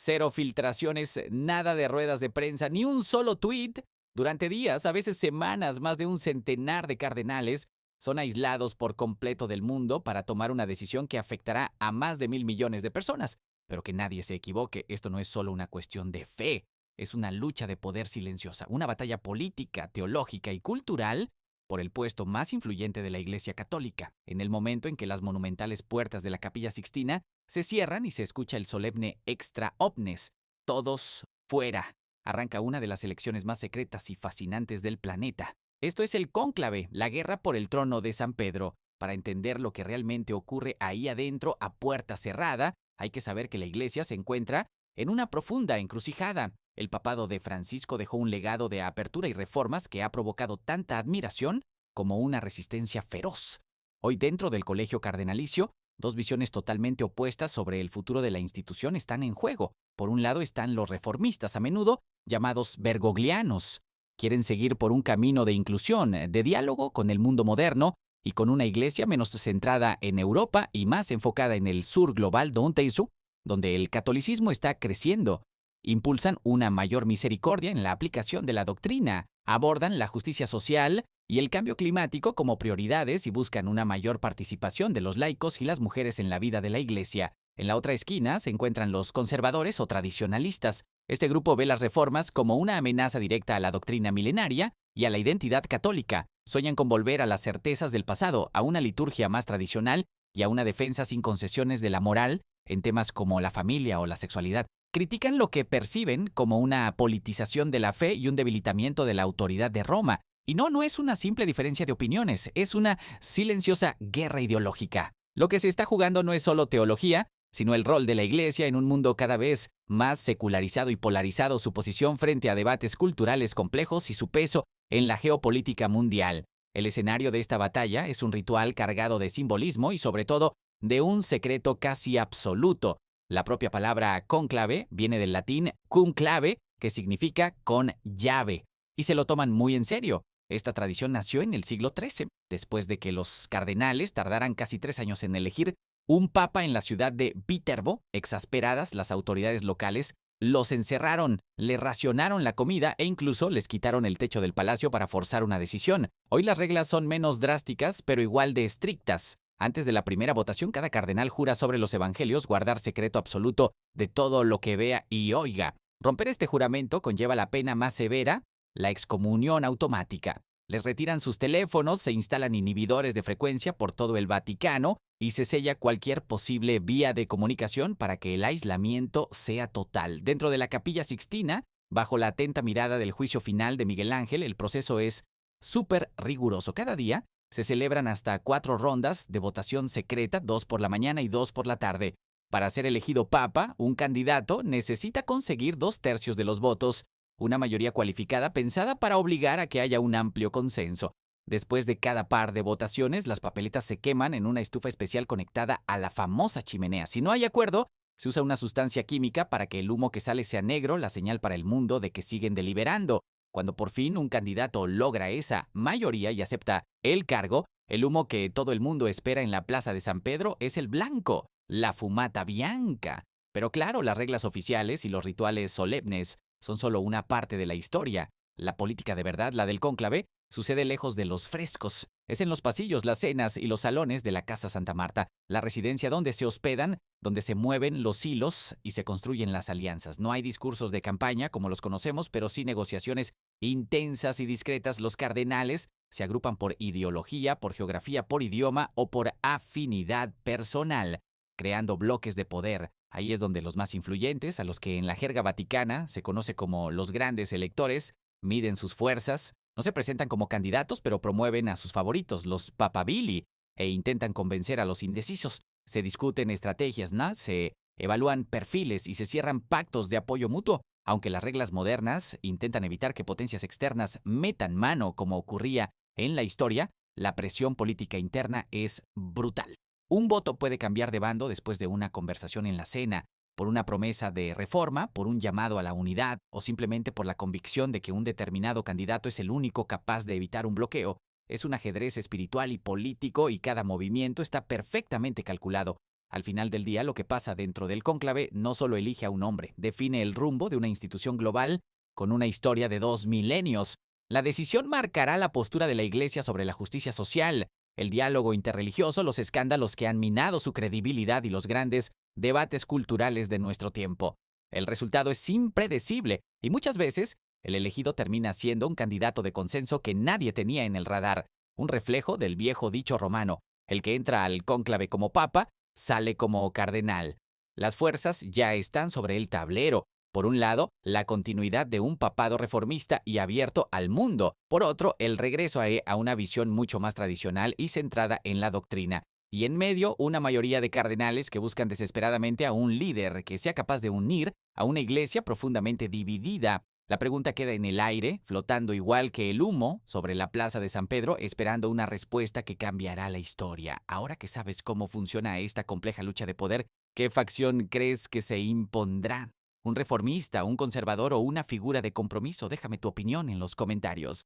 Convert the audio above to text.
Cero filtraciones, nada de ruedas de prensa, ni un solo tuit. Durante días, a veces semanas, más de un centenar de cardenales son aislados por completo del mundo para tomar una decisión que afectará a más de 1.000 millones de personas. Pero que nadie se equivoque, esto no es solo una cuestión de fe, es una lucha de poder silenciosa, una batalla política, teológica y cultural por el puesto más influyente de la Iglesia Católica. En el momento en que las monumentales puertas de la Capilla Sixtina se cierran y se escucha el solemne extra omnes, todos fuera, arranca una de las elecciones más secretas y fascinantes del planeta. Esto es el cónclave, la guerra por el trono de San Pedro. Para entender lo que realmente ocurre ahí adentro, a puerta cerrada, hay que saber que la Iglesia se encuentra en una profunda encrucijada. El papado de Francisco dejó un legado de apertura y reformas que ha provocado tanta admiración como una resistencia feroz. Hoy, dentro del Colegio Cardenalicio, dos visiones totalmente opuestas sobre el futuro de la institución están en juego. Por un lado están los reformistas, a menudo llamados bergoglianos. Quieren seguir por un camino de inclusión, de diálogo con el mundo moderno y con una iglesia menos centrada en Europa y más enfocada en el sur global donde el catolicismo está creciendo. Impulsan una mayor misericordia en la aplicación de la doctrina, abordan la justicia social y el cambio climático como prioridades y buscan una mayor participación de los laicos y las mujeres en la vida de la iglesia. En la otra esquina se encuentran los conservadores o tradicionalistas. Este grupo ve las reformas como una amenaza directa a la doctrina milenaria y a la identidad católica. Sueñan con volver a las certezas del pasado, a una liturgia más tradicional y a una defensa sin concesiones de la moral en temas como la familia o la sexualidad. Critican lo que perciben como una politización de la fe y un debilitamiento de la autoridad de Roma. Y no es una simple diferencia de opiniones, es una silenciosa guerra ideológica. Lo que se está jugando no es solo teología, sino el rol de la Iglesia en un mundo cada vez más secularizado y polarizado, su posición frente a debates culturales complejos y su peso en la geopolítica mundial. El escenario de esta batalla es un ritual cargado de simbolismo y sobre todo de un secreto casi absoluto. La propia palabra cónclave viene del latín cum clave, que significa con llave, y se lo toman muy en serio. Esta tradición nació en el siglo XIII, después de que los cardenales tardaran casi 3 años en elegir un papa en la ciudad de Viterbo. Exasperadas, las autoridades locales los encerraron, le racionaron la comida e incluso les quitaron el techo del palacio para forzar una decisión. Hoy las reglas son menos drásticas, pero igual de estrictas. Antes de la primera votación, cada cardenal jura sobre los evangelios guardar secreto absoluto de todo lo que vea y oiga. Romper este juramento conlleva la pena más severa, la excomunión automática. Les retiran sus teléfonos, se instalan inhibidores de frecuencia por todo el Vaticano y se sella cualquier posible vía de comunicación para que el aislamiento sea total. Dentro de la Capilla Sixtina, bajo la atenta mirada del juicio final de Miguel Ángel, el proceso es súper riguroso. Cada día se celebran hasta 4 rondas de votación secreta, 2 por la mañana y 2 por la tarde. Para ser elegido papa, un candidato necesita conseguir 2/3 de los votos, una mayoría cualificada pensada para obligar a que haya un amplio consenso. Después de cada par de votaciones, las papeletas se queman en una estufa especial conectada a la famosa chimenea. Si no hay acuerdo, se usa una sustancia química para que el humo que sale sea negro, la señal para el mundo de que siguen deliberando. Cuando por fin un candidato logra esa mayoría y acepta el cargo, el humo que todo el mundo espera en la Plaza de San Pedro es el blanco, la fumata bianca. Pero claro, las reglas oficiales y los rituales solemnes son solo una parte de la historia. La política de verdad, la del cónclave, sucede lejos de los frescos. Es en los pasillos, las cenas y los salones de la Casa Santa Marta, la residencia donde se hospedan, donde se mueven los hilos y se construyen las alianzas. No hay discursos de campaña como los conocemos, pero sí negociaciones intensas y discretas. Los cardenales se agrupan por ideología, por geografía, por idioma o por afinidad personal, creando bloques de poder. Ahí es donde los más influyentes, a los que en la jerga vaticana se conoce como los grandes electores, miden sus fuerzas. No se presentan como candidatos, pero promueven a sus favoritos, los papabili, e intentan convencer a los indecisos. Se discuten estrategias, ¿no? Se evalúan perfiles y se cierran pactos de apoyo mutuo. Aunque las reglas modernas intentan evitar que potencias externas metan mano como ocurría en la historia, la presión política interna es brutal. Un voto puede cambiar de bando después de una conversación en la cena, por una promesa de reforma, por un llamado a la unidad o simplemente por la convicción de que un determinado candidato es el único capaz de evitar un bloqueo. Es un ajedrez espiritual y político y cada movimiento está perfectamente calculado. Al final del día, lo que pasa dentro del cónclave no solo elige a un hombre, define el rumbo de una institución global con una historia de 2 milenios. La decisión marcará la postura de la Iglesia sobre la justicia social, el diálogo interreligioso, los escándalos que han minado su credibilidad y los grandes debates culturales de nuestro tiempo. El resultado es impredecible y muchas veces el elegido termina siendo un candidato de consenso que nadie tenía en el radar, un reflejo del viejo dicho romano: el que entra al cónclave como papa sale como cardenal. Las fuerzas ya están sobre el tablero. Por un lado, la continuidad de un papado reformista y abierto al mundo. Por otro, el regreso a una visión mucho más tradicional y centrada en la doctrina. Y en medio, una mayoría de cardenales que buscan desesperadamente a un líder que sea capaz de unir a una iglesia profundamente dividida. La pregunta queda en el aire, flotando igual que el humo sobre la plaza de San Pedro, esperando una respuesta que cambiará la historia. Ahora que sabes cómo funciona esta compleja lucha de poder, ¿qué facción crees que se impondrá? ¿Un reformista, un conservador o una figura de compromiso? Déjame tu opinión en los comentarios.